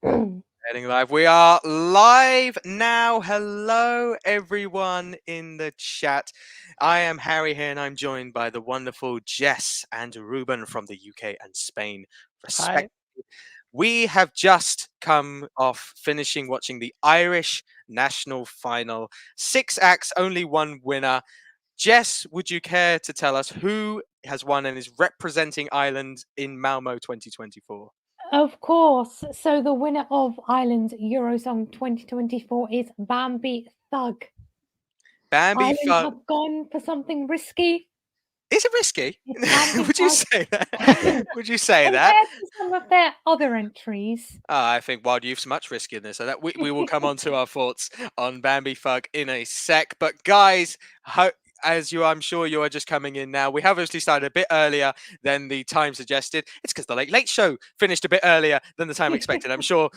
Heading live. We are live now. Hello, everyone in the chat. I am Harry here, and I'm joined by the wonderful Jess and Ruben from the UK and Spain, Hi. respectively. We have just come off finishing watching the Irish national final. 6 acts, only one winner. Jess, would you care to tell us who has won and is representing Ireland in Malmo 2024? Of course. So the winner of Ireland Eurosong 2024 is Bambie Thug. Bambie Ireland Thug. have gone for something risky. Is it risky? It's Bambie Would you Thug. say that? Would you say that? Compared to some of their other entries. I think Wild Youth's much riskier than this. So that we will come on to our thoughts on Bambie Thug in a sec. But guys, as I'm sure you are just coming in now, we have obviously started a bit earlier than the time suggested. It's because the Late Show finished a bit earlier than the time expected. I'm sure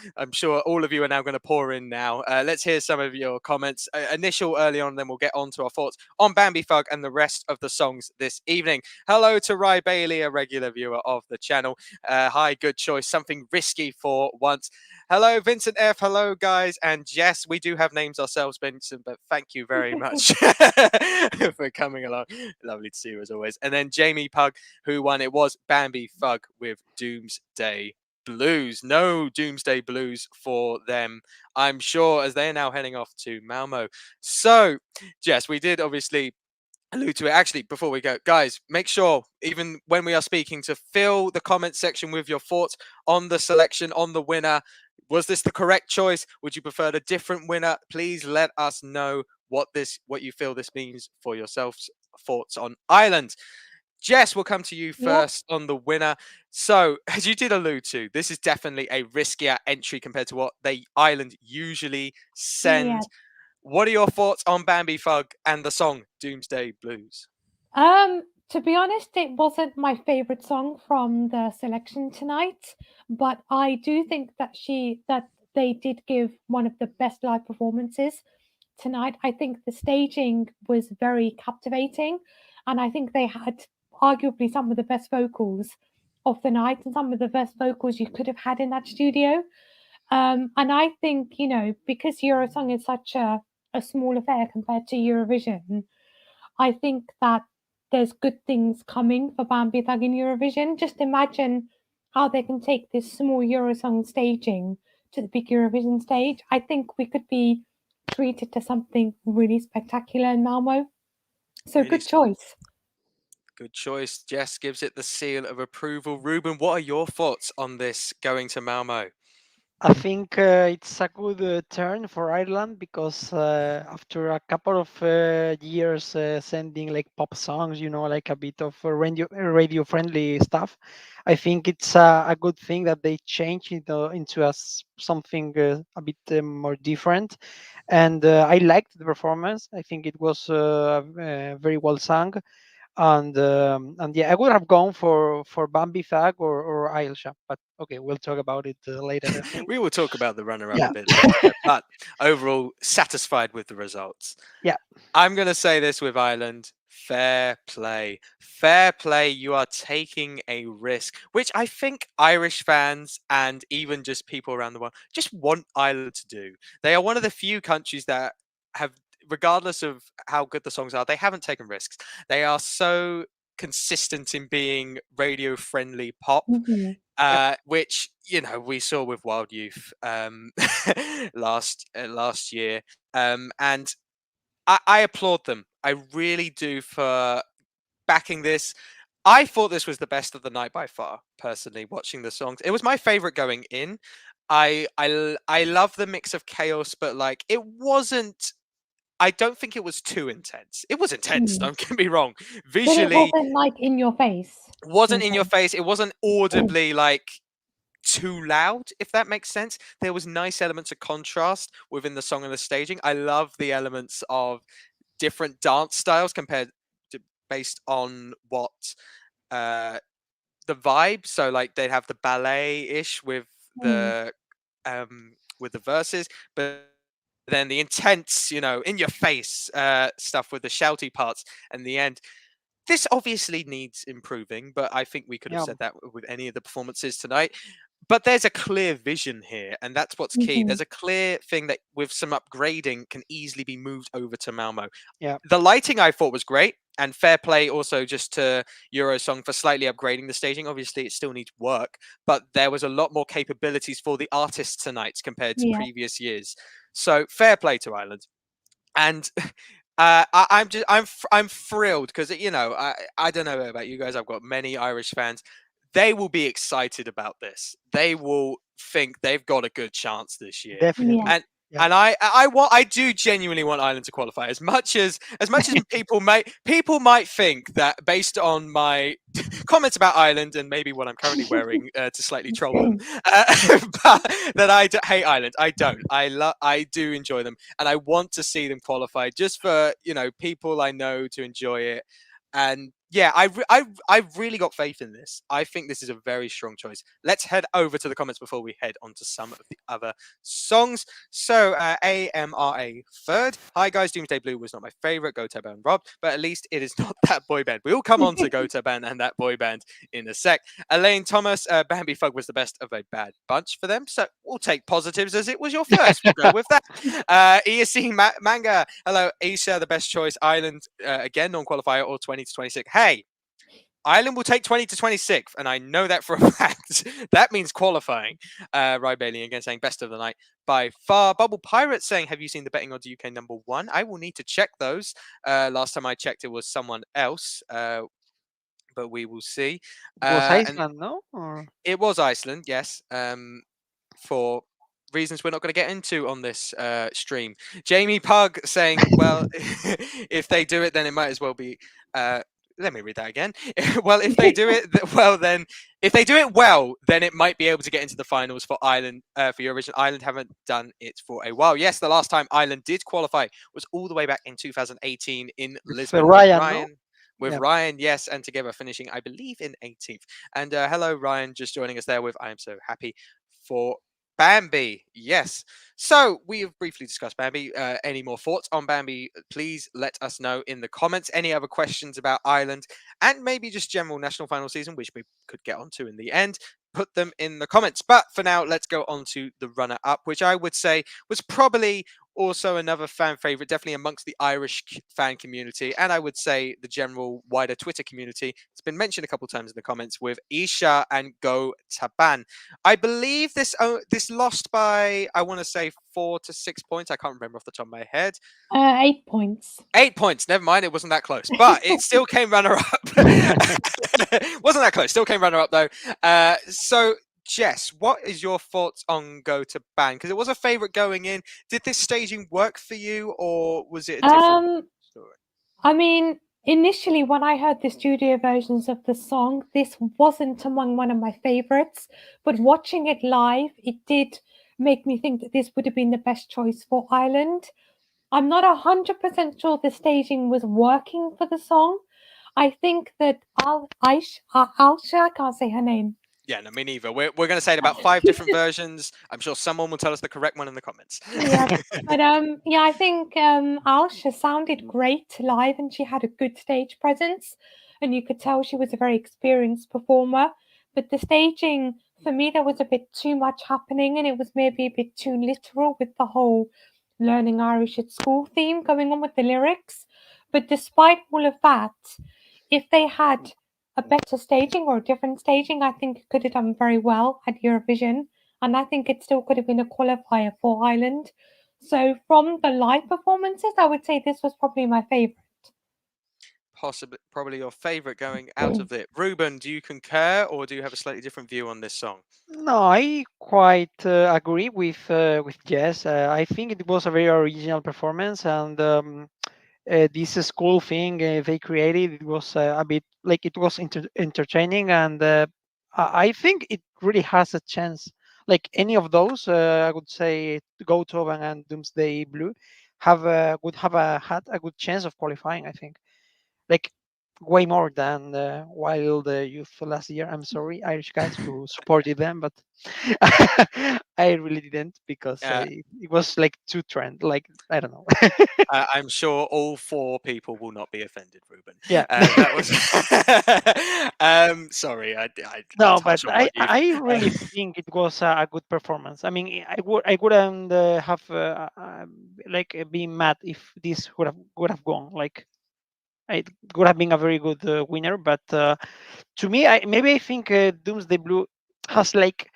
all of you are now going to pour in now. Let's hear some of your comments. Initial early on, then we'll get on to our thoughts on Bambie Thug and the rest of the songs this evening. Hello to Rye Bailey, a regular viewer of the channel. Hi, good choice. Something risky for once. Hello, Vincent F. Hello, guys. And yes, we do have names ourselves, Vincent, but thank you very much for coming along. Lovely to see you as always. And then Jamie Pug, who won. It was Bambie Thug with Doomsday Blues. No Doomsday Blues for them, I'm sure, as they are now heading off to Malmo. So, Jess, we did obviously allude to it. Actually, before we go, guys, make sure, even when we are speaking, to fill the comment section with your thoughts on the selection, on the winner. Was this the correct choice? Would you prefer a different winner? Please let us know what you feel this means for yourselves. Thoughts on Ireland. Jess, we'll come to you first on the winner. So, as you did allude to, this is definitely a riskier entry compared to what Ireland usually send. Yeah. What are your thoughts on Bambie Thug and the song Doomsday Blues? To be honest, it wasn't my favorite song from the selection tonight, but I do think that they did give one of the best live performances tonight. I think the staging was very captivating, and I think they had arguably some of the best vocals of the night and some of the best vocals you could have had in that studio. And I think, because Eurosong is such a small affair compared to Eurovision, I think that there's good things coming for Bambie Thug in Eurovision. Just imagine how they can take this small Eurosong staging to the big Eurovision stage. I think we could be treated to something really spectacular in Malmo. So Really good choice. Good choice. Jess gives it the seal of approval. Ruben, what are your thoughts on this going to Malmo? I think it's a good turn for Ireland because after a couple of years sending like pop songs, like a bit of radio friendly stuff, I think it's a good thing that they change into something a bit more different. And I liked the performance. I think it was very well sung. And yeah, I would have gone for Bambie Thug or Ailsha, but okay, we'll talk about it later. I think. We will talk about the runner-up Yeah. a bit later, but overall satisfied with the results. Yeah. I'm going to say this with Ireland. Fair play. Fair play. You are taking a risk, which I think Irish fans and even just people around the world just want Ireland to do. They are one of the few countries that have, regardless of how good the songs are, they haven't taken risks. They are so consistent in being radio friendly pop, which we saw with Wild Youth last year, and I applaud them. I really do for backing this. I thought this was the best of the night by far. Personally, watching the songs, it was my favorite going in. I love the mix of chaos, but like it wasn't. I don't think it was too intense. It was intense. Don't get me wrong. Visually, but it wasn't like in your face. Wasn't in your face. It wasn't audibly like too loud, if that makes sense. There was nice elements of contrast within the song and the staging. I love the elements of different dance styles compared to based on what the vibe. So like they'd have the ballet-ish with the verses, but then the intense, in your face stuff with the shouty parts and the end. This obviously needs improving, but I think we could have said that with any of the performances tonight. but there's a clear vision here, and that's what's key. Mhm. There's a clear thing that with some upgrading can easily be moved over to Malmo. Yeah. The lighting I thought was great, and fair play also just to Eurosong for slightly upgrading the staging. Obviously, it still needs work, but there was a lot more capabilities for the artists tonight compared to Yeah. previous years. So fair play to Ireland. And I'm thrilled because I don't know about you guys. I've got many Irish fans. They will be excited about this. They will think they've got a good chance this year. Definitely. Yeah. And Yeah. and I do genuinely want Ireland to qualify as much as people might think that based on my comments about Ireland and maybe what I'm currently wearing to slightly troll them, but that hate Ireland. I don't. I do enjoy them, and I want to see them qualify just for people I know to enjoy it. And yeah, I've really got faith in this. I think this is a very strong choice. Let's head over to the comments before we head on to some of the other songs. So AMRA third. Hi guys, Doomsday Blue was not my favorite. Go Tobann Rob, but at least it is not that boy band. We will come on to Go Tobann and that boy band in a sec. Elaine Thomas, Bambie Fug was the best of a bad bunch for them. So we'll take positives as it was your first. We'll go with that. ESC Manga. Hello, Ailsha, the best choice. Ireland again, non-qualifier or 20 to 26. Hey, Ireland will take 20 to 26th, and I know that for a fact. That means qualifying. Rye Bailey again saying best of the night by far. Bubble Pirate saying, have you seen the betting odds UK #1? I will need to check those. Last time I checked, it was someone else, but we will see. It was And Iceland, no? Or it was Iceland, yes. For reasons we're not going to get into on this stream. Jamie Pug saying, well, if they do it, then it might as well be. Let me read that again. Well, if they do it, then if they do it well, then it might be able to get into the finals for Ireland, for Eurovision. Ireland haven't done it for a while. Yes, the last time Ireland did qualify was all the way back in 2018 in with Lisbon Ryan, no? with Yeah. Ryan, yes, and together finishing, I believe, in 18th. And hello, Ryan, just joining us there with I am so happy for Bambie. Yes. So we have briefly discussed Bambie. Any more thoughts on Bambie? Please let us know in the comments. Any other questions about Ireland and maybe just general national final season, which we could get onto in the end, put them in the comments. But for now, let's go on to the runner-up, which I would say was probably also another fan favorite, definitely amongst the Irish fan community, and I would say the general wider Twitter community. It's been mentioned a couple of times in the comments with Ailsha and Go Tobann. I believe this lost by, I want to say 4 to 6 points. I can't remember off the top of my head. 8 points. 8 points. Never mind, it wasn't that close, but it still came runner-up. Wasn't that close. Still came runner-up though. So Jess, what is your thoughts on Go Tobann? Because it was a favorite going in. Did this staging work for you, or was it a different story? I mean, initially when I heard the studio versions of the song, this wasn't among one of my favorites, but watching it live, it did make me think that this would have been the best choice for Ireland. I'm not 100% sure the staging was working for the song. I think that Ailsha, I can't say her name. Yeah, no, me neither. We're going to say it about 5 different versions. I'm sure someone will tell us the correct one in the comments. Yeah, but yeah, I think Ailsha sounded great live, and she had a good stage presence, and you could tell she was a very experienced performer. But the staging, for me, there was a bit too much happening, and it was maybe a bit too literal with the whole learning Irish at school theme going on with the lyrics. But despite all of that, if they had a better staging or a different staging, I think it could have done very well at Eurovision. And I think it still could have been a qualifier for Ireland. So from the live performances, I would say this was probably my favorite. Possibly, probably your favorite going out of it. Ruben, do you concur, or do you have a slightly different view on this song? No, I quite agree with Jess. I think it was a very original performance, and this school thing they created, it was a bit like it was entertaining, and I think it really has a chance. Like any of those, I would say Go Toban and Doomsday Blue would have had a good chance of qualifying. I think. Like way more than Wild Youth last year. I'm sorry, Irish guys who supported them, but I really didn't because Uh, it was like too trend. Like I don't know. I'm sure all 4 people will not be offended, Ruben. Yeah. That was. Sorry, I No, but touched on I what you've. I really think it was a good performance. I mean, I wouldn't have like been mad if this would have gone. Like it would have been a very good winner. But to me, maybe I think Doomsday Blue has like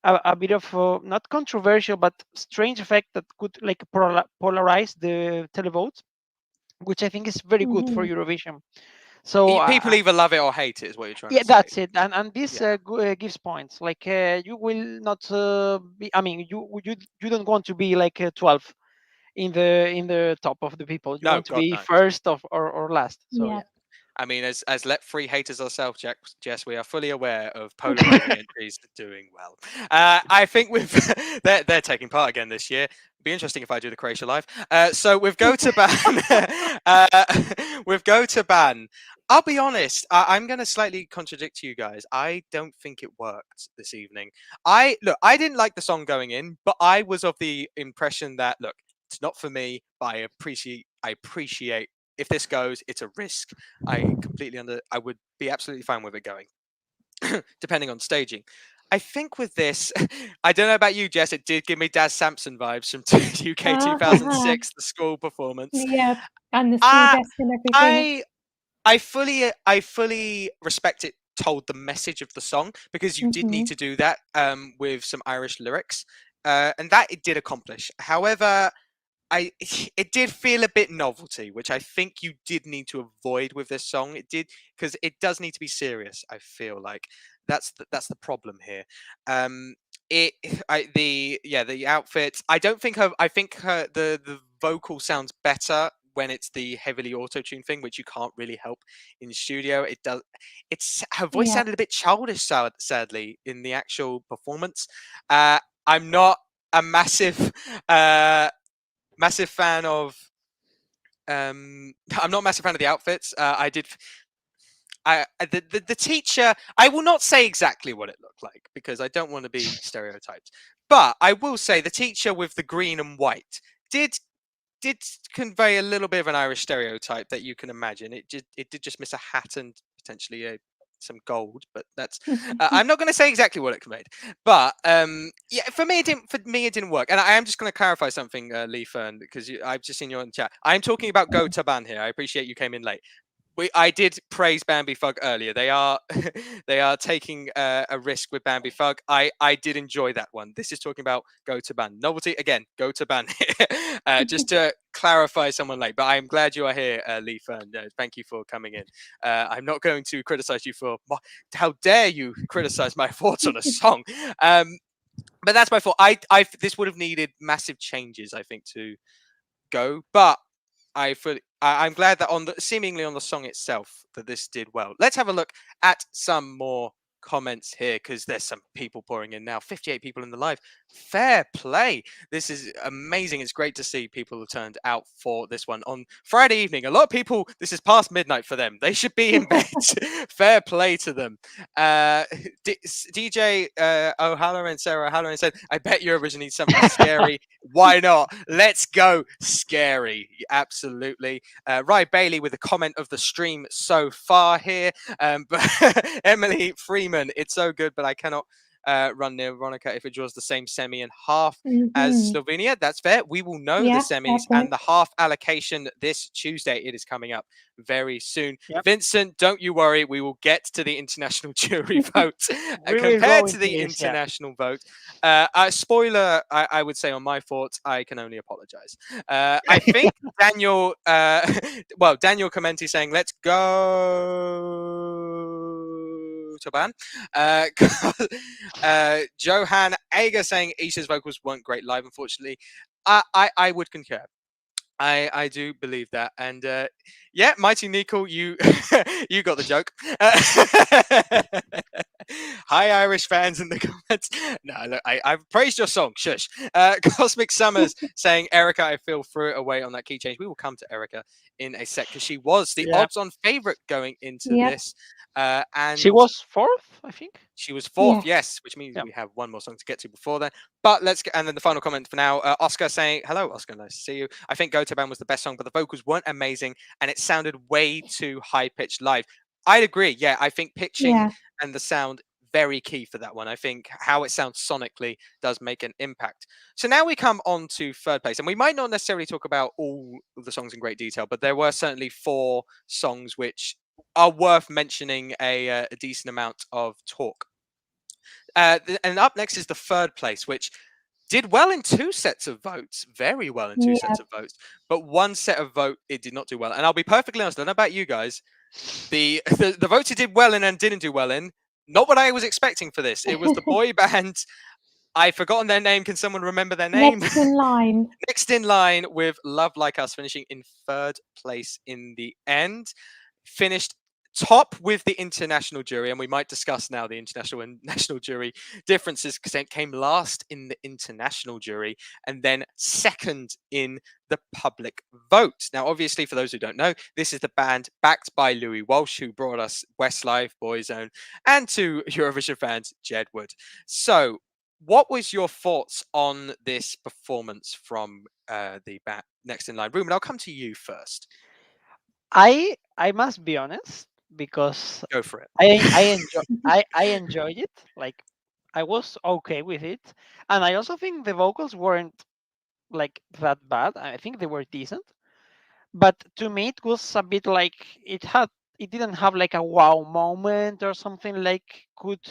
a bit of not controversial but strange effect that could like polarize the televote, which I think is very good for Mhm. Eurovision. So People either love it or hate it, is what you're trying yeah, to say. that's it, and this Yeah. gives points. Like you will not be. I mean, you don't want to be like 12 in the top of the people. You No, want to God, be no. first or last. So Yeah. yeah. I mean, as let free haters ourselves, Jess, we are fully aware of polarizing entries doing well. I think we've they're taking part again this year. Be interesting if I do the Croatia live. So with Go to Ban, with Go to Ban, I'll be honest. I'm going to slightly contradict you guys. I don't think it worked this evening. I didn't like the song going in, but I was of the impression that look, it's not for me. But I appreciate if this goes, it's a risk. I would be absolutely fine with it going, depending on staging. I think with this, I don't know about you, Jess. It did give me Daz Sampson vibes from UK Uh-huh. 2006, the school performance. Yeah, and the school I, desk and everything. I, I fully respect it. Told the message of the song because you did need Mhm. to do that with some Irish lyrics, and that it did accomplish. However, it did feel a bit novelty, which I think you did need to avoid with this song. It did because it does need to be serious. I feel like that's the problem here. Um, it the outfits. I don't think her. I think the vocal sounds better when it's the heavily auto-tune thing, which you can't really help in studio. It does. It's her voice Yeah. sounded a bit childish, sadly, in the actual performance. I'm not a massive fan of I'm not a massive fan of the outfits. The teacher, I will not say exactly what it looked like because I don't want to be stereotyped, but I will say the teacher with the green and white did did convey a little bit of an Irish stereotype that you can imagine. It did just miss a hat and potentially some gold, but that's I'm not going to say exactly what it conveyed. But yeah, for me it didn't work. And I am just going to clarify something, Lee Fern, because I've just seen you in the chat. I'm talking about Go Tobann here. I appreciate you came in late. I did praise Bambie Fug earlier. They are they are taking a risk with Bambie Fug. I did enjoy that one. This is talking about Go to Ban novelty again. Go to Ban. Just to clarify someone late, but I am glad you are here, Lee Fern. Thank you for coming in. I'm not going to criticize you for how dare you criticize my thoughts on a song. But that's my fault. This would have needed massive changes, I think, to go. But I'm glad that seemingly on the song itself that this did well. Let's have a look at some more comments here because there's some people pouring in now. 58 people in the live. Fair play. This is amazing. It's great to see people have turned out for this one on Friday evening. A lot of people, this is past midnight for them. They should be in bed. Fair play to them. DJ O'Halloran, Sarah O'Halloran said, I bet Eurovision needs something scary. Why not? Let's go scary. Absolutely. Rye Bailey with a comment of the stream so far here. But Emily Freeman, it's so good, but I cannot run near Veronica if it draws the same semi and half as Mhm. Slovenia. That's fair. We will know the Yeah, fair semis and point. the half allocation this Tuesday. It is coming up very soon. Yep. Vincent, don't you worry. We will get to the international jury vote. We will Compared go to into the this. Yeah. international vote, spoiler, I would say on my thoughts, I can only apologize. I think Daniel, Daniel Commenti saying, let's go Tobann. Johan Ager saying Isha's vocals weren't great live, unfortunately. I would concur. I do believe that, and yeah, Mighty Nickel, you you got the joke. Hi, Irish fans in the comments. No, look, I've praised your song. Shush. Cosmic Summers saying, Erica, I feel threw it away on that key change. We will come to Erica in a sec because she was the Yeah. odds-on favorite going into Yep. this, and She was fourth, I think. she was fourth, Yes. yes, which means Yeah. we have one more song to get to before then. But let's get, and then the final comment for now, Oscar saying, hello, Oscar, nice to see you. I think Go Tobann was the best song, but the vocals weren't amazing and it sounded way too high-pitched live. I'd agree, yeah, I think pitching Yeah. and the sound, very key for that one. I think how it sounds sonically does make an impact. So now we come on to third place, and we might not necessarily talk about all of the songs in great detail, but there were certainly 4 songs which are worth mentioning a decent amount of talk. And up next is the third place, which did well in 2 sets of votes, very well in 2 Yeah. sets of votes, but 1 set of vote it did not do well. And I'll be perfectly honest, I don't know about you guys, the votes it did well in and didn't do well in, not what I was expecting for this. It was the boy band. I've forgotten their name. Can someone remember their name? Next in line. Next in line with Love Like Us, finishing in 3rd place in the end. Finished top with the international jury, and we might discuss now the international and national jury differences because it came last in the international jury and then 2nd in the public vote. Now, obviously, for those who don't know, this is the band backed by Louis Walsh, who brought us Westlife, Boyzone, and to Eurovision fans, Jedward. So, what was your thoughts on this performance from the band Next in Line? Ruben, I'll come to you first. I must be honest because Go for it. I enjoyed it. Like I was okay with it, and I also think the vocals weren't like that bad. I think they were decent, but to me it was a bit like it didn't have like a wow moment or something like could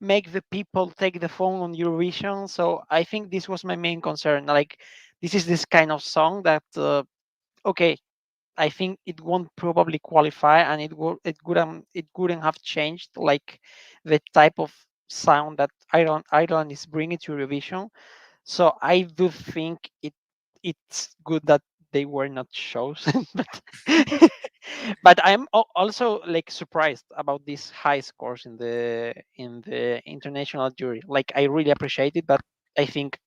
make the people take the phone on Eurovision. So I think this was my main concern. Like this is this kind of song that okay, I think it won't probably qualify, and it couldn't have changed like the type of sound that Ireland is bringing to Eurovision. So I do think it's good that they were not chosen, but I'm also like surprised about these high scores in the international jury. Like I really appreciate it, but I think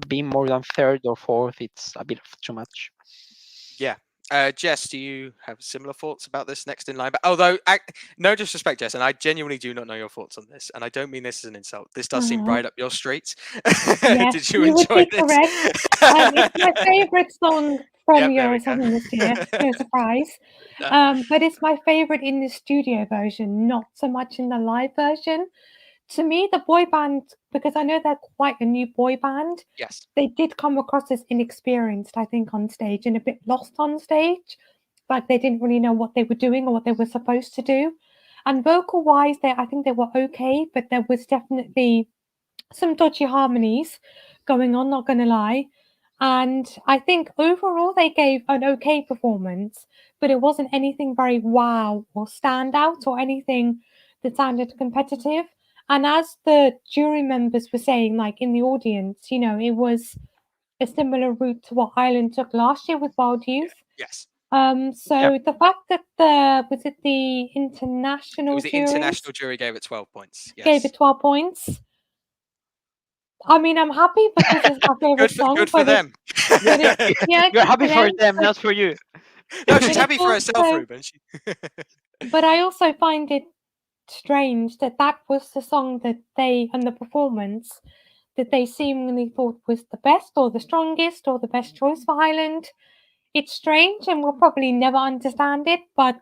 being more than 3rd or 4th, it's a bit of too much. Yeah. Jess, do you have similar thoughts about this Next in Line? But although, no disrespect, Jess, and I genuinely do not know your thoughts on this, and I don't mean this as an insult. This does seem right up your street. Yes, Did you you would enjoy be this? correct. It's my favourite song from Yep, there we go. Eurosong this year. No surprise. But it's my favourite in the studio version, not so much in the live version. To me, the boy band, because I know they're quite a new boy band, Yes. they did come across as inexperienced, I think, on stage and a bit lost on stage. Like they didn't really know what they were doing or what they were supposed to do. And vocal wise, I think they were okay, but there was definitely some dodgy harmonies going on, not gonna lie. And I think overall they gave an okay performance, but it wasn't anything very wow or stand out or anything that sounded competitive. And as the jury members were saying, like in the audience, it was a similar route to what Ireland took last year with Wild Youth. Yes. So the fact that the It international was the jury international jury gave it 12 points. Yes. gave it 12 points. I mean, I'm happy because it's my favorite song. Good for them. Yeah, You're good happy for them, them, but- not for you. No, but she's it's happy for herself, also- Ruben. But I also find it strange that was the song that and the performance that they seemingly thought was the best or the strongest or the best choice for Ireland. It's strange and we'll probably never understand it, but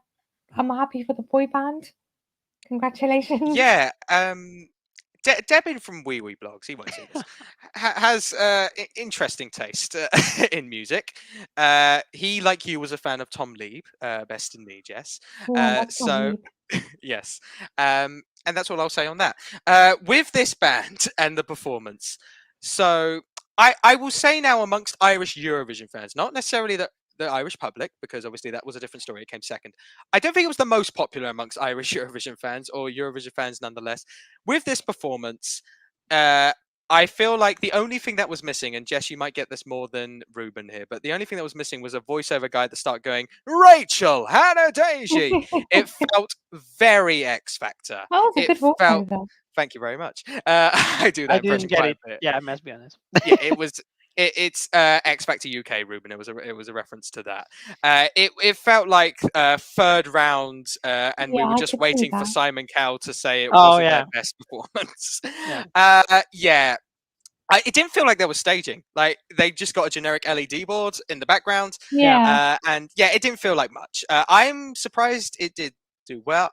I'm happy for the boy band. Congratulations. Yeah. Debin from Wee Wee Blogs, he won't see this, has interesting taste in music. He, like you, was a fan of Tom Leeb, Best in Me, Jess. Oh, I love Tom So, Leeb. yes. And that's all I'll say on that. With this band and the performance, so I will say now amongst Irish Eurovision fans, not necessarily the Irish public, because obviously that was a different story. It came second. I don't think it was the most popular amongst Irish Eurovision fans or Eurovision fans nonetheless. With this performance, I feel like the only thing that was missing, and Jess, you might get this more than Ruben here, but the only thing that was missing was a voiceover guy that started going, Rachel, Hannah Deji. It felt very X Factor. That was a It good felt. voiceover. Thank you very much. I do that I impression didn't get quite it. a bit. Yeah, I must be honest. Yeah, it was. It's X Factor UK, Ruben. It was a reference to that. It felt like third round, and we Yeah, were I just could see waiting for that. Simon Cowell to say it Oh wasn't their yeah, best performance. yeah. Yeah. It didn't feel like there was staging. Like they just got a generic LED board in the background, Yeah. Yeah. and yeah, it didn't feel like much. I'm surprised it did do well.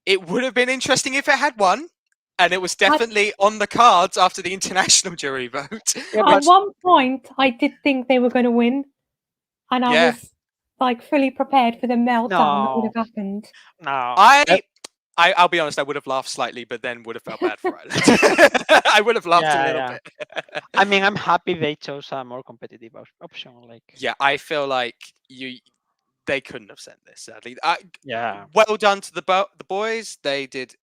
It would have been interesting if it had won, and it was definitely on the cards after the international jury vote. Yeah, At but one point, I did think they were going to win, and I Yeah. was like fully prepared for the meltdown that would no, have happened. no. I'll be honest, I would have laughed slightly, but then would have felt bad for Ireland. I would have laughed a Yeah, little yeah. bit. I mean, I'm happy they chose a more competitive option. Like, Yeah, I feel like they couldn't have sent this, sadly. yeah, Well done to the boys. They did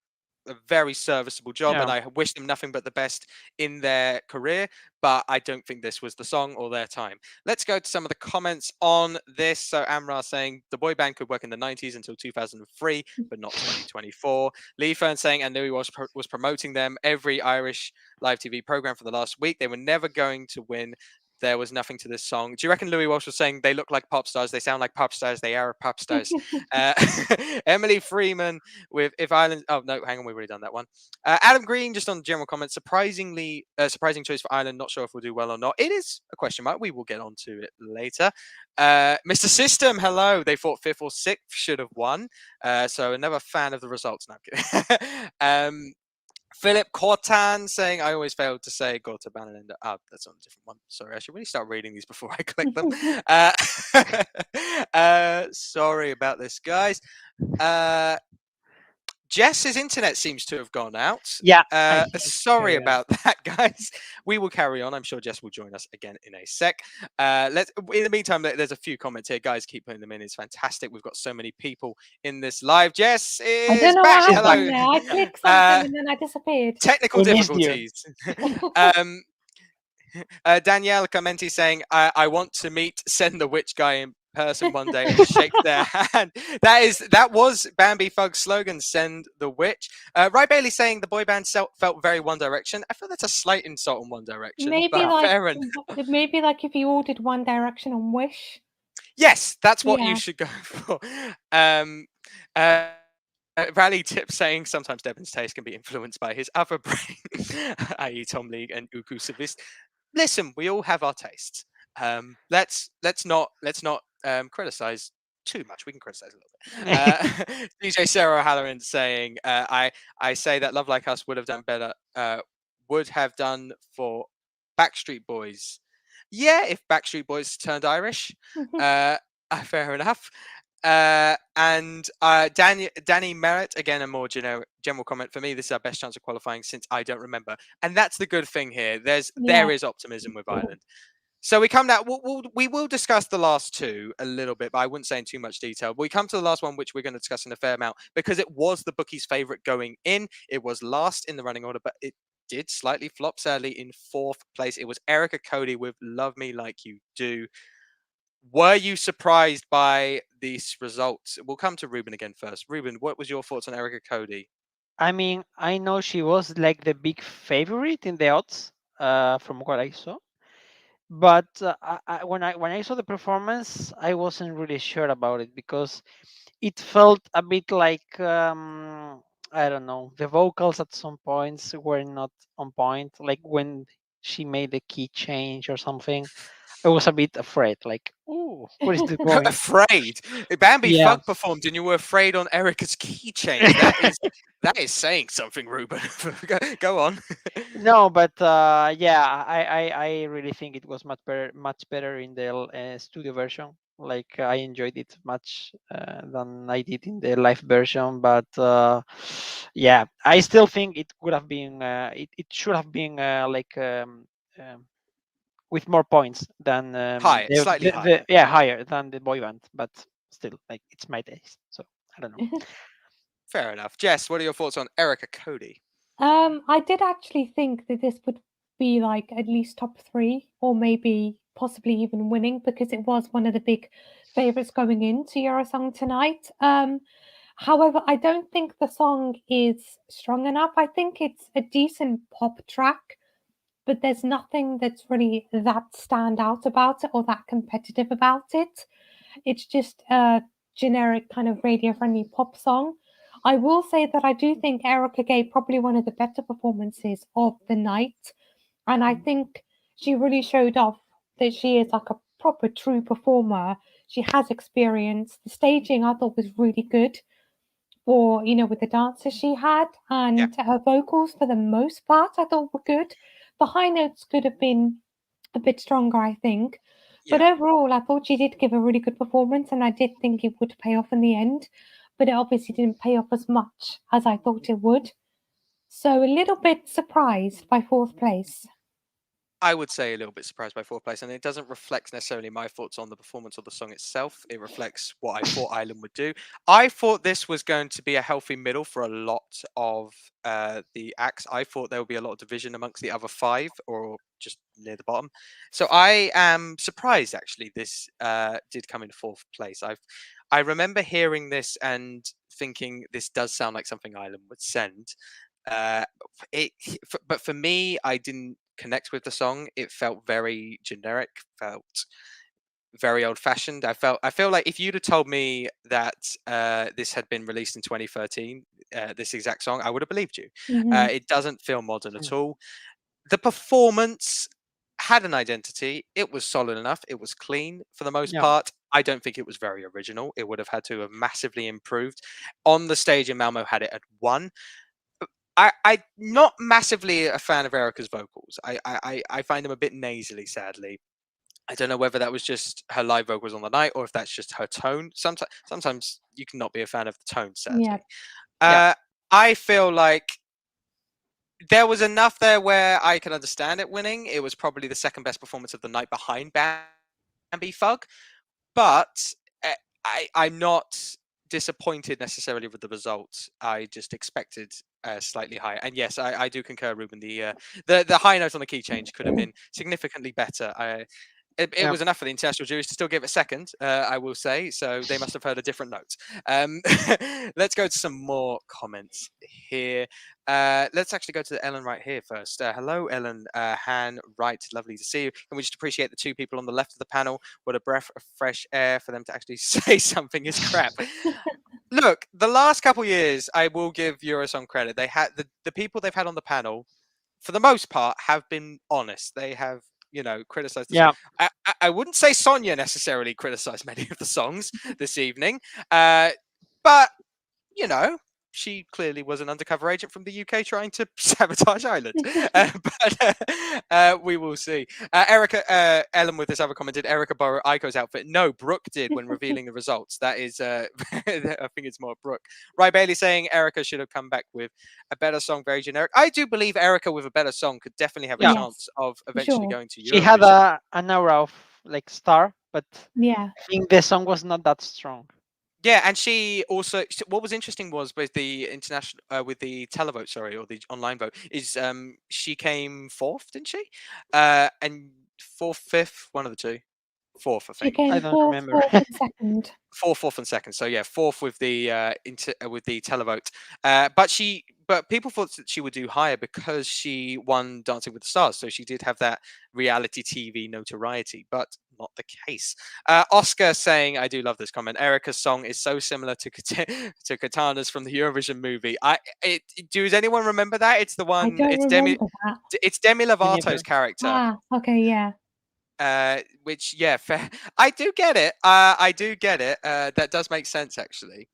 a very serviceable job, and yeah. I wish them nothing but the best in their career. But I don't think this was the song or their time. Let's go to some of the comments on this. So Amra saying the boy band could work in the 90s until 2003, but not 2024. Lee Fern saying and Louis was promoting them every Irish live TV program for the last week. They were never going to win. There was nothing to this song. Do you reckon Louis Walsh was saying they look like pop stars? They sound like pop stars. They are pop stars. Emily Freeman with If Ireland. Oh no, hang on, we've already done that one. Adam Green just on general comments. Surprising choice for Ireland. Not sure if we'll do well or not. It is a question mark. We will get onto it later. Mr. System, hello. They thought fifth or sixth should have won. So another fan of the results. No, I'm kidding. Philip Cortan saying, I always failed to say go to Tobann and that's on a different one. Sorry, I should really start reading these before I click them. Sorry about this, guys. Jess's internet seems to have gone out. Yeah. Sorry about that, guys. We will carry on. I'm sure Jess will join us again in a sec. In the meantime, there's a few comments here. Guys, keep putting them in. It's fantastic. We've got so many people in this live. Jess is I don't know back. what happened Hello. there. I clicked something and then I disappeared. Technical We missed you. difficulties. Danielle Commenti saying, I want to meet Send the Witch guy in person one day and shake their hand. That was Bambie Fug's slogan, Send the Witch. Ry Bailey saying the boy band felt very One Direction. I feel that's a slight insult on One Direction. Maybe but fair enough. like if you ordered One Direction on Wish. Yes, that's what Yeah. you should go for. Rally Tip saying sometimes Devin's taste can be influenced by his other brain, i.e. Tom League and Uku Savist. Listen, we all have our tastes. Let's not criticize too much. We can criticize a little bit. DJ Sarah Halloran saying, I say that Love Like Us would have done better, would have done for Backstreet Boys. Yeah, if Backstreet Boys turned Irish. Fair enough. And Danny Merritt, again, a more general comment for me. This is our best chance of qualifying since I don't remember. And that's the good thing here. There is optimism with Ireland. So we come now. We will discuss the last two a little bit, but I wouldn't say in too much detail. We come to the last one, which we're going to discuss in a fair amount because it was the bookies' favorite going in. It was last in the running order, but it did slightly flop, sadly, in fourth place. It was Erica-Cody with Love Me Like You Do. Were you surprised by these results? We'll come to Ruben again first. Ruben, what was your thoughts on Erica-Cody? I mean, I know she was like the big favorite in the odds, from what I saw. But when I saw the performance, I wasn't really sure about it because it felt a bit like I don't know. The vocals at some points were not on point. Like when she made the key change or something, I was a bit afraid. Like, oh, where is this going? Afraid? Bambie Yeah. Fug performed and you were afraid on Erica's key change. That is saying something, Ruben. Go on. No, but yeah, I really think it was much better in the studio version. Like I enjoyed it much than I did in the live version. But yeah, I still think it could have been. It should have been with more points than Higher, slightly higher. higher than the boy band. But still, like it's my taste, so I don't know. Fair enough. Jess, what are your thoughts on Erica-Cody? I did actually think that this would be like at least top 3 or maybe possibly even winning because it was one of the big favorites going into Eurosong tonight. However, I don't think the song is strong enough. I think it's a decent pop track, but there's nothing that's really that stand out about it or that competitive about it. It's just a generic kind of radio-friendly pop song. I will say that I do think Erica gave probably one of the better performances of the night, and I think she really showed off that she is like a proper true performer. She has experience. The staging I thought was really good for, with the dances she had, Yeah. and her vocals for the most part I thought were good. The high notes could have been a bit stronger, I think. But Yeah. overall, I thought she did give a really good performance, and I did think it would pay off in the end. But it obviously didn't pay off as much as I thought it would. So a little bit surprised by 4th place. I would say a little bit surprised by 4th place, and it doesn't reflect necessarily my thoughts on the performance of the song itself. It reflects what I thought Ireland would do. I thought this was going to be a healthy middle for a lot of the acts. I thought there would be a lot of division amongst the other 5, or just near the bottom. So I am surprised, actually, this did come in 4th place. I remember hearing this and thinking this does sound like something Ireland would send. But for me, I didn't connect with the song. It felt very generic, felt very old-fashioned. I feel like if you'd have told me that this had been released in 2013, this exact song, I would have believed you. It doesn't feel modern at all. The performance had an identity. It was solid enough. It was clean for the most Yeah. part. I don't think it was very original. It would have had to have massively improved. On the stage in Malmo had it at 1. I'm not massively a fan of Erica's vocals. I find them a bit nasally, sadly. I don't know whether that was just her live vocals on the night or if that's just her tone. Sometimes you cannot be a fan of the tone, sadly. Yeah. Yeah. I feel like there was enough there where I can understand it winning. It was probably the second best performance of the night behind Bambie Fug, but I'm not disappointed necessarily with the results. I just expected slightly higher. And yes, I do concur, Ruben. The high note on the key change could have been significantly better. It Yeah. was enough for the international juries to still give it second, I will say. So they must have heard a different note. Let's go to some more comments here. Let's actually go to Ellen right here first. Hello, Ellen. Han, right, lovely to see you. Can we just appreciate the 2 people on the left of the panel? What a breath of fresh air for them to actually say something is crap. Look, the last couple of years, I will give Eurosong credit. They had the people they've had on the panel, for the most part, have been honest. They have, criticized the Yeah. song. I wouldn't say Sonia necessarily criticized many of the songs this evening, but she clearly was an undercover agent from the UK trying to sabotage Ireland. But we will see. Ellen with this other comment, did Erica borrow Aiko's outfit? No, Brooke did when revealing the results. That is, I think it's more Brooke. Ry Bailey saying Erica should have come back with a better song, very generic. I do believe Erica with a better song could definitely have a Yeah. chance of eventually Sure. going to Eurovision. She had an aura of like star, but Yeah. I think the song was not that strong. Yeah, and she also, what was interesting was with the international, with the televote, sorry, or the online vote, is she came 4th, didn't she? And 4th, 5th, one of the 2. 4th, I She think. came I don't 4th, remember. 4th, and 2nd. 4th, and 2nd. So yeah, 4th with the televote. But people thought that she would do higher because she won Dancing with the Stars. So she did have that reality TV notoriety, but not the case. Oscar saying, I do love this comment. Erica's song is so similar to Katana's from the Eurovision movie. Does anyone remember that? It's the I one. don't remember that. It's Demi neither. Lovato's character. Ah, okay, yeah. Which, yeah, fair. I do get it. I do get it. That does make sense, actually.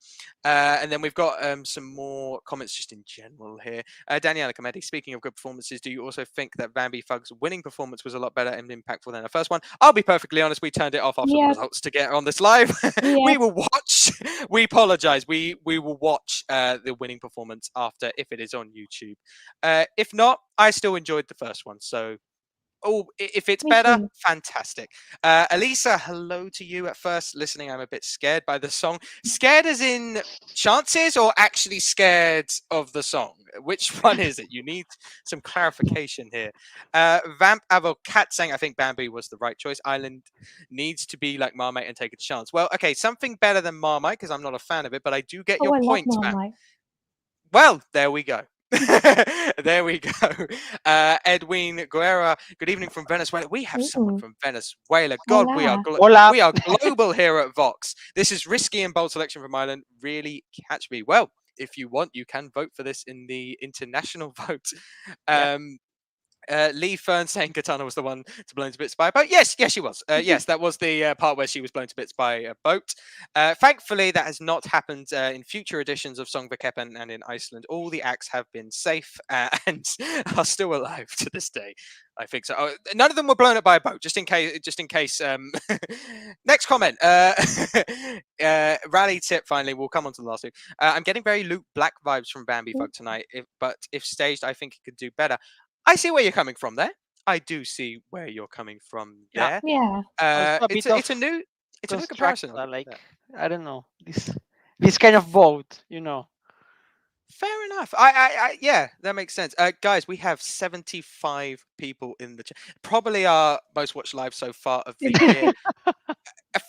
And then we've got some more comments just in general here. Daniela Comedi, speaking of good performances, do you also think that Bambie Fug's winning performance was a lot better and impactful than the first one? I'll be perfectly honest, we turned it off after the Yeah. results to get on this live. Yeah. We will watch. We apologize. We will watch the winning performance after if it is on YouTube. If not, I still enjoyed the first one. So Oh, if it's Me better, too. fantastic. Ailsha, hello to you. At first listening, I'm a bit scared by the song. Scared as in chances, or actually scared of the song? Which one is it? You need some clarification here. Vamp Avocat saying, I think Bambie was the right choice. Ireland needs to be like Marmite and take a chance. Well, okay, something better than Marmite, because I'm not a fan of it, but I do get Oh, your I love point, Vamp. Marmite. Well, there we go. There we go. Edwin Guerra, good evening from Venezuela. We have someone Ooh, from Venezuela. God, hola. Hola. we are global here at Vox. This is risky and bold selection from Ireland. Really catch me. Well, if you want, you can vote for this in the international vote. Yeah. Lee Fern saying Katana was the one to blown to bits by a boat. Yes, she was. Yes, that was the part where she was blown to bits by a boat. Thankfully, that has not happened in future editions of Song Keppen and in Iceland. All the acts have been safe and are still alive to this day. I think so. Oh, none of them were blown up by a boat. Just in case. Just in case. Next comment. Rally tip. Finally, we'll come on to the last two. I'm getting very Luke Black vibes from Bambie Fug tonight. But if staged, I think it could do better. I see where you're coming from there. I do see where you're coming from Yeah. there. Yeah. Also a bit of It's a new construct, comparison. I'll give you that. I don't know, this kind of boat, Fair enough. Yeah, that makes sense. Guys, we have 75 people in the chat. Probably our most watched live so far of the year.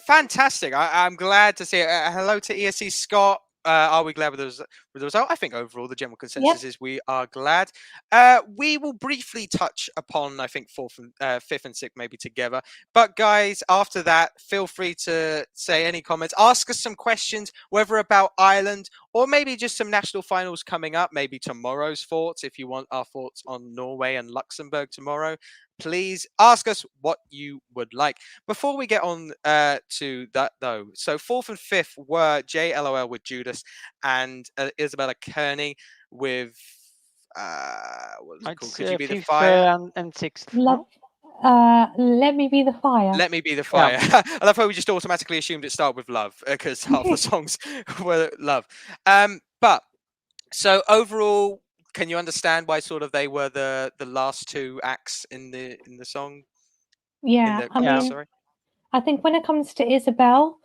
Fantastic. I'm glad to see it. Hello to ESC Scott. Are we glad with the result? I think overall the general consensus is we are glad. We will briefly touch upon, I think, fifth and sixth maybe together. But guys, after that, feel free to say any comments. Ask us some questions, whether about Ireland or maybe just some national finals coming up. Maybe tomorrow's thoughts, if you want our thoughts on Norway and Luxembourg tomorrow. Please ask us what you would like. Before we get on to that, though, so fourth and fifth were JyellowL with Judas and Isabella Kearney with what was it called? It's Could you be the fifth fire? and sixth. Love. Let me be the fire. Let me be the fire. I love how we just automatically assumed it started with love because half the songs were love. But so overall, can you understand why sort of they were the last two acts in the song? Yeah, I mean, Sorry. I think when it comes to Isabel,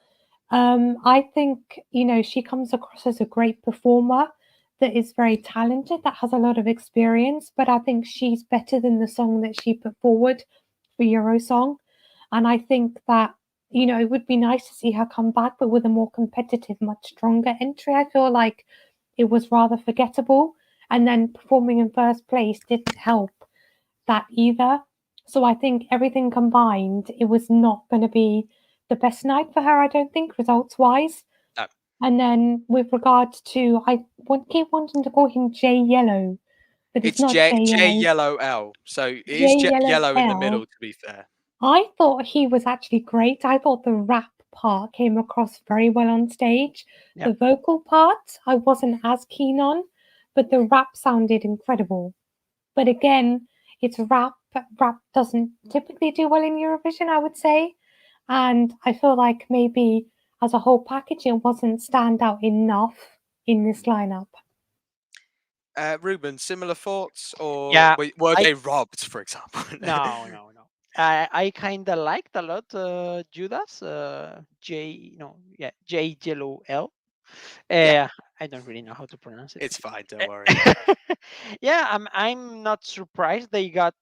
I think she comes across as a great performer that is very talented, that has a lot of experience. But I think she's better than the song that she put forward for Eurosong, and I think that it would be nice to see her come back, but with a more competitive, much stronger entry. I feel like it was rather forgettable, and then performing in first place didn't help that either. So I think everything combined, it was not going to be the best night for her, I don't think, results wise. No. And then with regards to, keep wanting to call him JyellowL, but it's not JyellowL. JyellowL. So it is yellow in the middle, JyellowL. to be fair. I thought he was actually great. I thought the rap part came across very well on stage. Yeah. The vocal part, I wasn't as keen on, but the rap sounded incredible. But again, it's rap. Rap doesn't typically do well in Eurovision, I would say. And I feel like maybe as a whole package, it wasn't stand out enough in this lineup. Ruben, similar thoughts, or Yeah, were they robbed, for example? No. I kind of liked a lot Judas, JyellowL. Yeah. I don't really know how to pronounce it. It's fine, don't worry. Yeah, I'm not surprised they got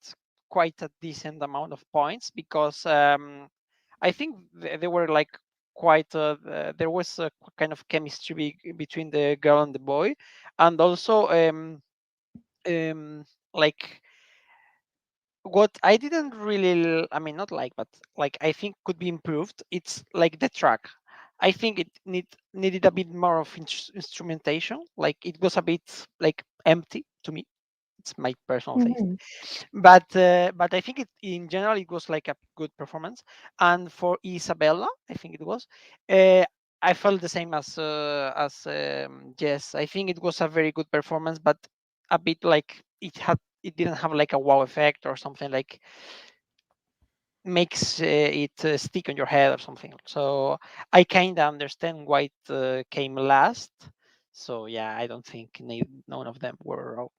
quite a decent amount of points because I think they were like quite there was a kind of chemistry between the girl and the boy, and also like what I didn't really, I mean, not like, but like I think could be improved. It's like the track. I think it needed a bit more of instrumentation. Like it was a bit like empty to me. It's my personal taste, but I think it in general it was like a good performance. And for Isabella, I think it was. I felt the same as Jess. I think it was a very good performance, but a bit like it didn't have like a wow effect or something like makes it stick on your head or something. So I kind of understand why it came last. So yeah, I don't think none of them were out.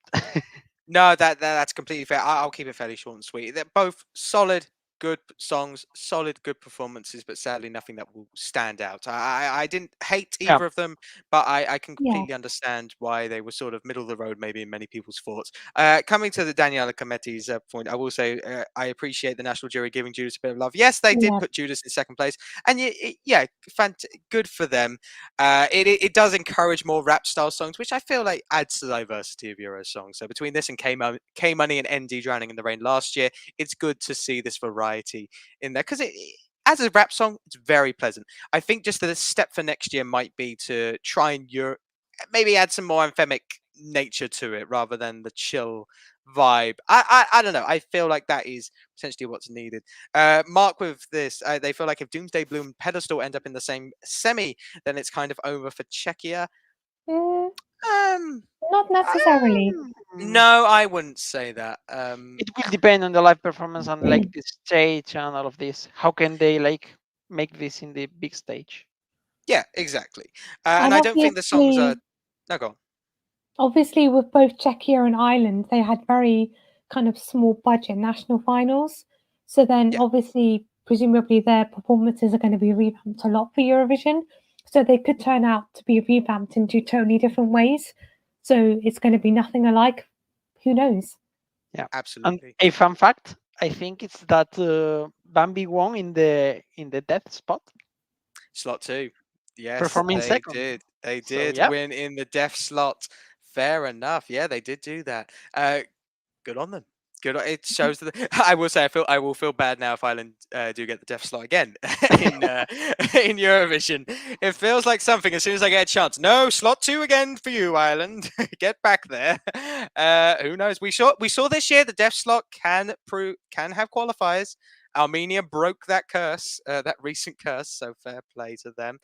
No, that's completely fair. I'll keep it fairly short and sweet. They're both solid, good songs, solid, good performances, but sadly nothing that will stand out. I didn't hate Yeah. either of them, but I can Yeah. completely understand why they were sort of middle of the road, maybe in many people's thoughts. Coming to the Daniela Cometti's point, I will say I appreciate the national jury giving Judas a bit of love. Yes, they did Yeah. put Judas in second place, and yeah, good for them. It does encourage more rap style songs, which I feel like adds to the diversity of Euro songs. So between this and K Money and ND Drowning in the Rain last year, it's good to see this variety in there because as a rap song, it's very pleasant. I think just the step for next year might be to try and maybe add some more anthemic nature to it rather than the chill vibe. I don't know. I feel like that is potentially what's needed. Mark with this, they feel like if Doomsday, Bloom, and Pedestal end up in the same semi, then it's kind of over for Czechia. Mm, Um, not necessarily. no, I wouldn't say that. It will depend on the live performance and like the stage and all of this. How can they like make this in the big stage? Yeah, exactly. And And I don't think the songs are. obviously, No, go on. obviously, with both Czechia and Ireland, they had very kind of small budget national finals. So then, Yeah. obviously, presumably, their performances are going to be revamped a lot for Eurovision. So they could turn out to be revamped in two totally different ways. So it's going to be nothing alike. Who knows? Yeah. And Absolutely. a fun fact, I think it's that Bambie won in the death spot, Slot 2. Yes, performing they second. did. They So did yeah, win in the deaf slot. Fair enough. Yeah, they did do that. Good on them. It shows that I will say I will feel bad now if Ireland do get the deaf slot again in in Eurovision. It feels like something as soon as I get a chance. No, slot 2 again for you, Ireland. Get back there. Who knows? We saw this year the deaf slot can have qualifiers. Armenia broke that curse, that recent curse. So fair play to them.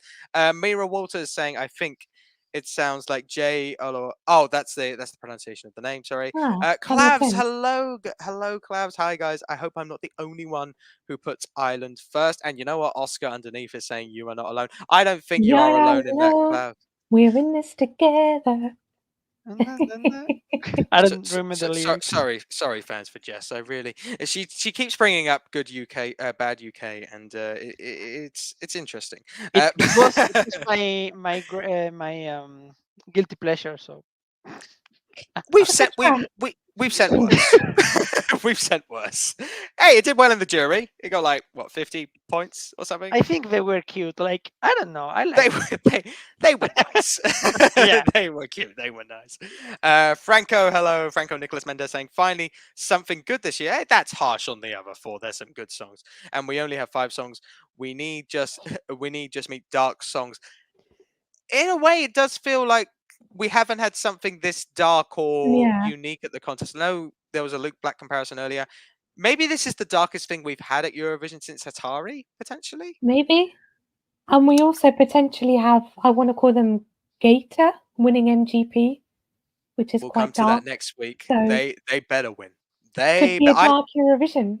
Mira Walters saying, I think it sounds like JyellowL. Oh, that's the pronunciation of the name. Sorry. Ah, that makes Clavs, sense. hello, hello, Clavs. Hi, guys. I hope I'm not the only one who puts Ireland first. And you know what? Oscar underneath is saying you are not alone. I don't think you are alone in that, YOLO, Clavs. we're in this together. I don't remember the lyrics. Sorry, fans for Jess. I really, she keeps bringing up good UK, bad UK, and it's interesting. It was my guilty pleasure. So We've That's sent a chat. we've sent worse. We've sent worse. Hey, it did well in the jury. It got like what 50 points or something. I think they were cute. Like I don't know. I They like. were they were nice. Yeah. They were cute. They were nice. Franco, hello, Franco Nicholas Mendes saying finally something good this year. Hey, that's harsh on the other four. There's some good songs, and we only have 5 songs. We need just meet dark songs. In a way, it does feel like we haven't had something this dark or Yeah, unique at the contest. No, there was a Luke Black comparison earlier. Maybe this is the darkest thing we've had at Eurovision since Hatari, potentially. maybe. And we also potentially have, I want to call them Gator winning MGP, which is We'll come quite to that dark. next week. So They better win. could be a dark Eurovision.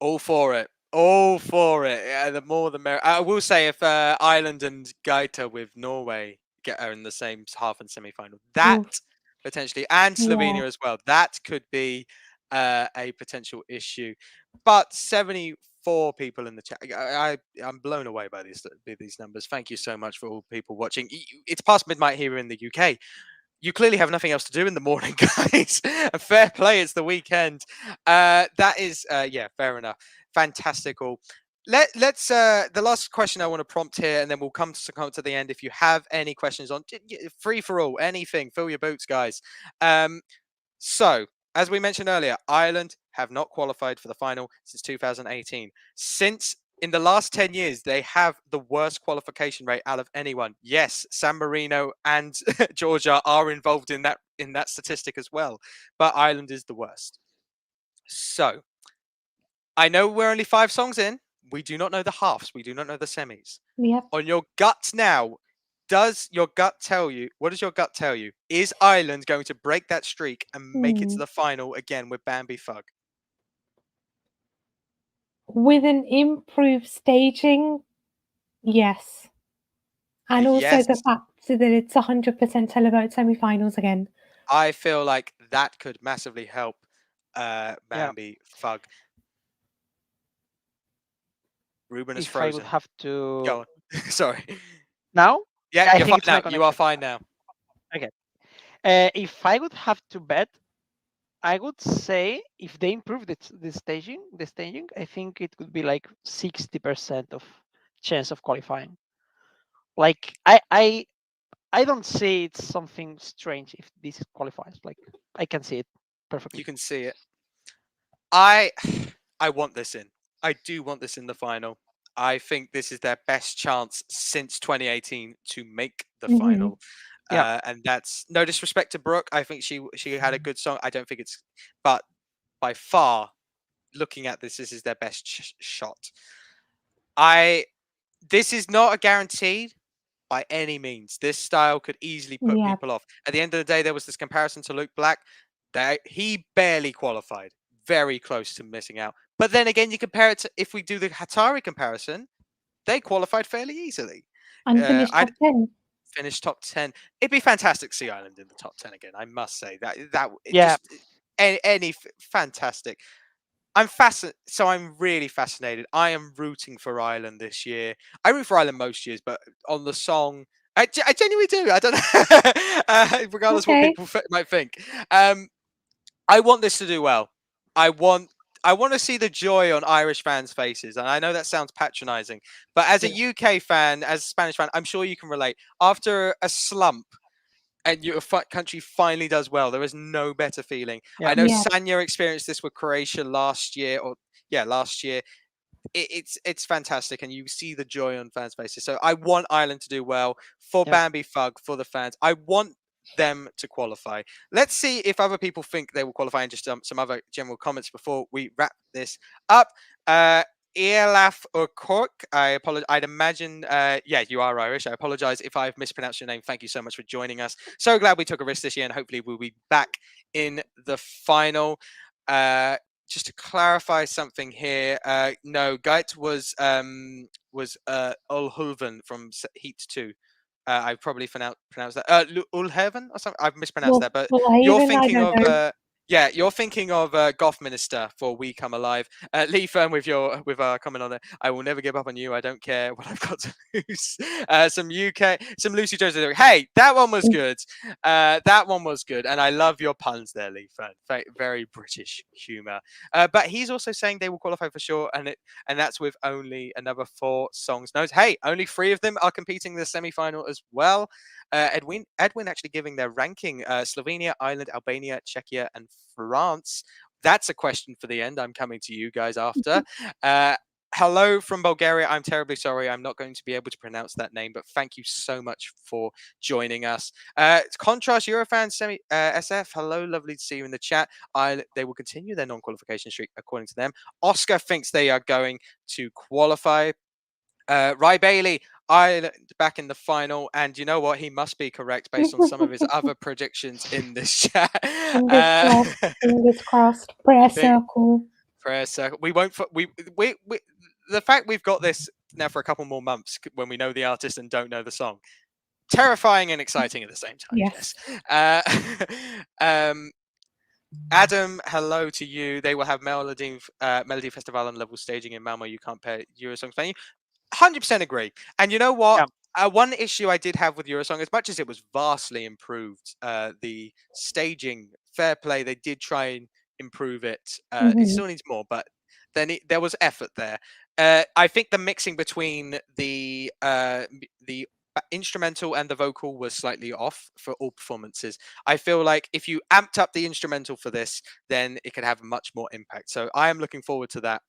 All for it. All for it. Yeah, the more the merrier. I will say if Ireland and Gaita with Norway are in the same half and semi-final, that Oof. potentially, and Yeah. Slovenia as well, that could be a potential issue. But 74 people in the chat. I'm blown away by these numbers. Thank you so much for all people watching. It's past midnight here in the UK. You clearly have nothing else to do in the morning, guys. Fair play, it's the weekend. That is, yeah, fair enough. Fantastical. Let's the last question I want to prompt here, and then we'll come to the end. If you have any questions on free for all, anything, fill your boots, guys. So as we mentioned earlier, Ireland have not qualified for the final since 2018. Since in the last 10 years, they have the worst qualification rate out of anyone. Yes, San Marino and Georgia are involved in that statistic as well, but Ireland is the worst. So I know we're only 5 songs in. We do not know the halves. We do not know the semis. Yep. On your gut now, does your gut tell you? What does your gut tell you? Is Ireland going to break that streak and make it to the final again with Bambie Fug? With an improved staging, yes. And also Yes. the fact that it's 100% televote semi-finals again. I feel like that could massively help Yeah. Bambie Fug. Ruben is If I would frozen. have Go to on. Sorry. now, Yeah, I you're think fine it's my now. You are connection. fine now. Okay. If I would have to bet, I would say if they improve the staging, I think it would be like 60% of chance of qualifying. Like I don't see it's something strange if this qualifies. Like I can see it perfectly. You can see it. I want this in. I do want this in the final. I think this is their best chance since 2018 to make the final. Yeah. And that's no disrespect to Brooke. I think she had a good song. I don't think it's, but by far, looking at this is their best shot. This is not a guarantee by any means. This style could easily put Yeah. people off. At the end of the day, there was this comparison to Luke Black. That he barely qualified, very close to missing out. But then again, you compare it to, if we do the Hatari comparison, they qualified fairly easily. And finished I'd top 10. finish top 10. It'd be fantastic to see Ireland in the top 10 again. I must say that it Yeah. just any fantastic. So I'm really fascinated. I am rooting for Ireland this year. I root for Ireland most years, but on the song, I genuinely do. I don't know, regardless of what Okay. people might think. I want this to do well. I want to see the joy on Irish fans' faces, and I know that sounds patronising, but as a UK fan, as a Spanish fan, I'm sure you can relate. After a slump, and your country finally does well, there is no better feeling. Yeah. I know Yeah. Sanya experienced this with Croatia last year, last year. It's fantastic, and you see the joy on fans' faces. So I want Ireland to do well for Yeah. Bambie Fug, for the fans. I want them to qualify. Let's see if other people think they will qualify, and just some other general comments before we wrap this up. Iarlaith or Cork, I apologize. I'd imagine, yeah, you are Irish. I apologize if I've mispronounced your name. Thank you so much for joining us. So glad we took a risk this year, and hopefully we'll be back in the final. Just to clarify something here, no, Geit was Ulhulven from Heat 2. I probably pronounced that Ulheven or something. I've mispronounced that, but Well, you're even I thinking don't of know. yeah, you're thinking of Goth Minister for We Come Alive. Lee Fern with our comment on it. I will never give up on you. I don't care what I've got to lose. Some Lucy Jones. Hey, that one was good. That one was good, and I love your puns there, Lee Fern. Very British humour. But he's also saying they will qualify for sure, and that's with only another 4 songs. No, hey, only 3 of them are competing in the semi-final as well. Edwin actually giving their ranking: Slovenia, Ireland, Albania, Czechia, and France. That's a question for the end. I'm coming to you guys after. Hello from Bulgaria. I'm terribly sorry. I'm not going to be able to pronounce that name, but thank you so much for joining us. Contrast Eurofans SF. Hello, lovely to see you in the chat. They will continue their non-qualification streak according to them. Oscar thinks they are going to qualify. Ry Bailey, Ireland back in the final, and you know what? He must be correct based on some of his other predictions in this chat. Fingers crossed. Prayer circle. Prayer circle. We won't. We the fact we've got this now for a couple more months when we know the artist and don't know the song, terrifying and exciting at the same time. Yes. Adam, hello to you. They will have Melody Festival and level staging in Malmo. You can't pair Eurosong venue. 100% agree. And you know what? Yeah. One issue I did have with Eurosong, as much as it was vastly improved, the staging, fair play, they did try and improve it. It still needs more, but then there was effort there. I think the mixing between the instrumental and the vocal was slightly off for all performances. I feel like if you amped up the instrumental for this, then it could have much more impact. So I am looking forward to that.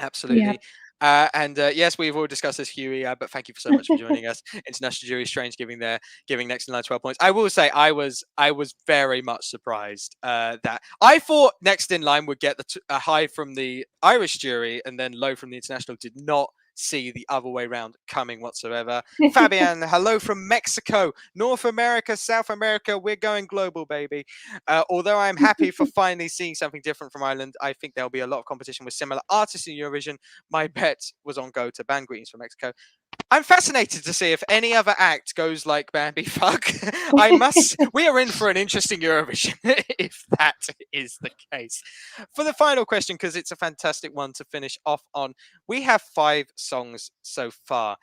Absolutely. Yes, we've all discussed this, Huey, but thank you so much for joining us. International Jury Strange giving next in line 12 points. I will say I was very much surprised that I thought next in line would get a high from the Irish jury and then low from the international. Did not see the other way around coming whatsoever. Fabian, hello from Mexico, North America, South America. We're going global, baby. Although I'm happy for finally seeing something different from Ireland, I think there'll be a lot of competition with similar artists in Eurovision. My bet was on Go Tobann. Greetings from Mexico. I'm fascinated to see if any other act goes like Bambie Fuck. We are in for an interesting Eurovision if that is the case. For the final question, because it's a fantastic one to finish off on, we have 5 songs so far.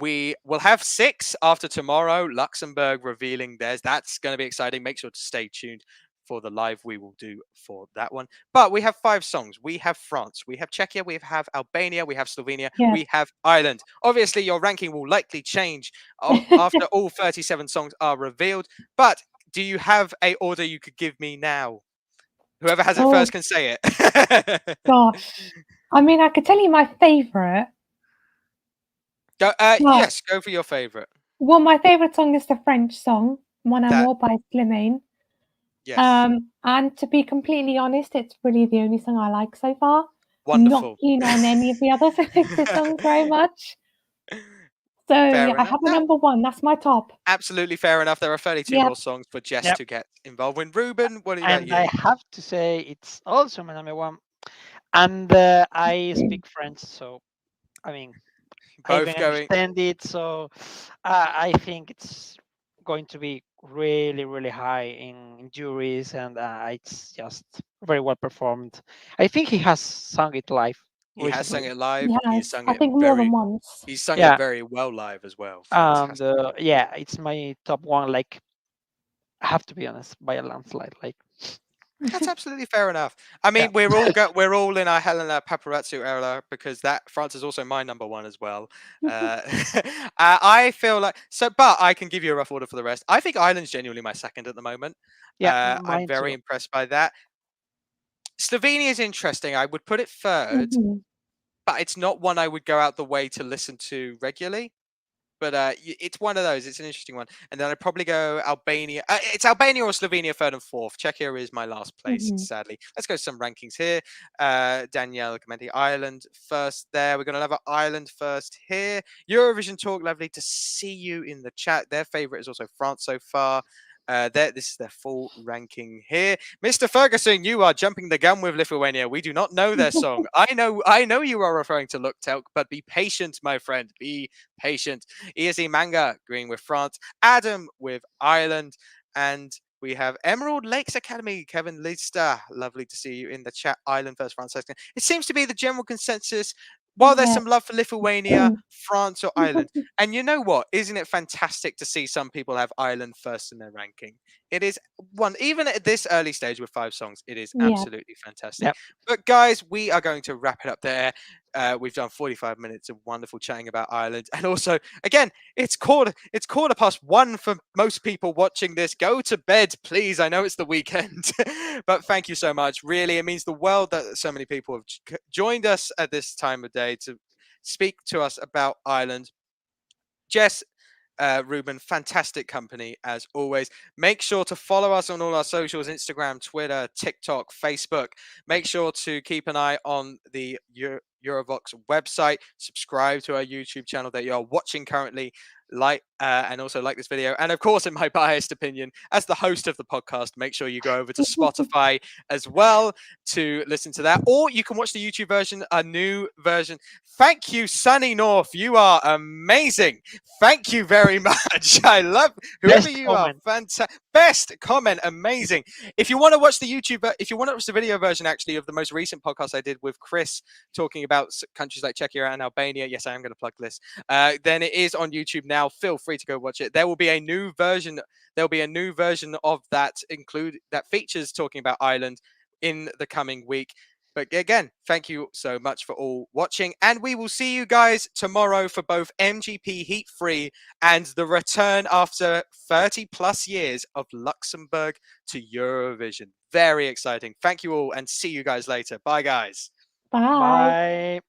We will have 6 after tomorrow. Luxembourg revealing theirs. That's going to be exciting. Make sure to stay tuned for the live we will do for that one. But we have 5 songs. We have France, we have Czechia, we have Albania, we have Slovenia, Yeah. we have Ireland. Obviously, your ranking will likely change after all 37 songs are revealed. But do you have a order you could give me now? Whoever has it first can say it. Gosh. I mean, I could tell you my favourite. Yes, go for your favourite. Well, my favourite song is the French song, Mon Amour by Slimane. Yes. And to be completely honest, it's really the only song I like so far. Wonderful. Not keen on any of the other selected songs very much. So yeah, I have a number 1. That's my top. Absolutely fair enough. There are 32 more songs for Jess to get involved with. Ruben, what about you? I have to say it's also my number 1. And I speak French, so I mean, I even understand it. So I think it's going to be really, really high in juries, and it's just very well performed. I think he has sung it live. He has sung it live. Yes, He's sung I think more than once. He's sung it very well live as well. And it's my top 1. Like, I have to be honest, by a landslide. Like, that's absolutely fair enough. I mean, we're all in our Helena Paparazzi era, because that France is also my number 1 as well. I feel like but I can give you a rough order for the rest. I think Ireland's genuinely my second at the moment. I'm very impressed by that. Slovenia is interesting. I would put it third, but it's not one I would go out the way to listen to regularly. But it's one of those. It's an interesting one. And then I'd probably go Albania. It's Albania or Slovenia third and fourth. Czechia is my last place, sadly. Let's go some rankings here. Danielle commenting Ireland first there. We're going to have Ireland first here. Eurovision Talk, lovely to see you in the chat. Their favourite is also France so far. This is their full ranking here. Mr. Ferguson, you are jumping the gun with Lithuania. We do not know their song. I know you are referring to Look Telk, but be patient, my friend. Be patient. ESE Manga agreeing with France. Adam with Ireland. And we have Emerald Lakes Academy, Kevin Lister. Lovely to see you in the chat. Ireland first, France second. It seems to be the general consensus. While there's some love for Lithuania, France or Ireland. And you know what? Isn't it fantastic to see some people have Ireland first in their ranking? It is one, even at this early stage with 5 songs, it is absolutely fantastic. But guys, we are going to wrap it up there. We've done 45 minutes of wonderful chatting about Ireland. And also, again, it's 1:15 for most people watching this. Go to bed, please. I know it's the weekend. But thank you so much. Really, it means the world that so many people have joined us at this time of day to speak to us about Ireland. Jess, Ruben, fantastic company as always. Make sure to follow us on all our socials: Instagram, Twitter, TikTok, Facebook. Make sure to keep an eye on the Eurovoxx website. Subscribe to our YouTube channel that you are watching currently. And also like this video. And of course, in my biased opinion, as the host of the podcast, make sure you go over to Spotify as well to listen to that. Or you can watch the YouTube version, a new version. Thank you, Sunny North. You are amazing. Thank you very much. I love whoever you are. Fantastic. Best comment. Amazing. If you want to watch the if you want to watch the video version actually of the most recent podcast I did with Chris talking about countries like Czechia and Albania. Yes, I am going to plug this. Then it is on YouTube now. Feel free to go watch it. There will be a new version. There'll be a new version of that that features talking about Ireland in the coming week. But again, thank you so much for all watching. And we will see you guys tomorrow for both MGP Heat Free and the return after 30 plus years of Luxembourg to Eurovision. Very exciting. Thank you all and see you guys later. Bye, guys. Bye. Bye.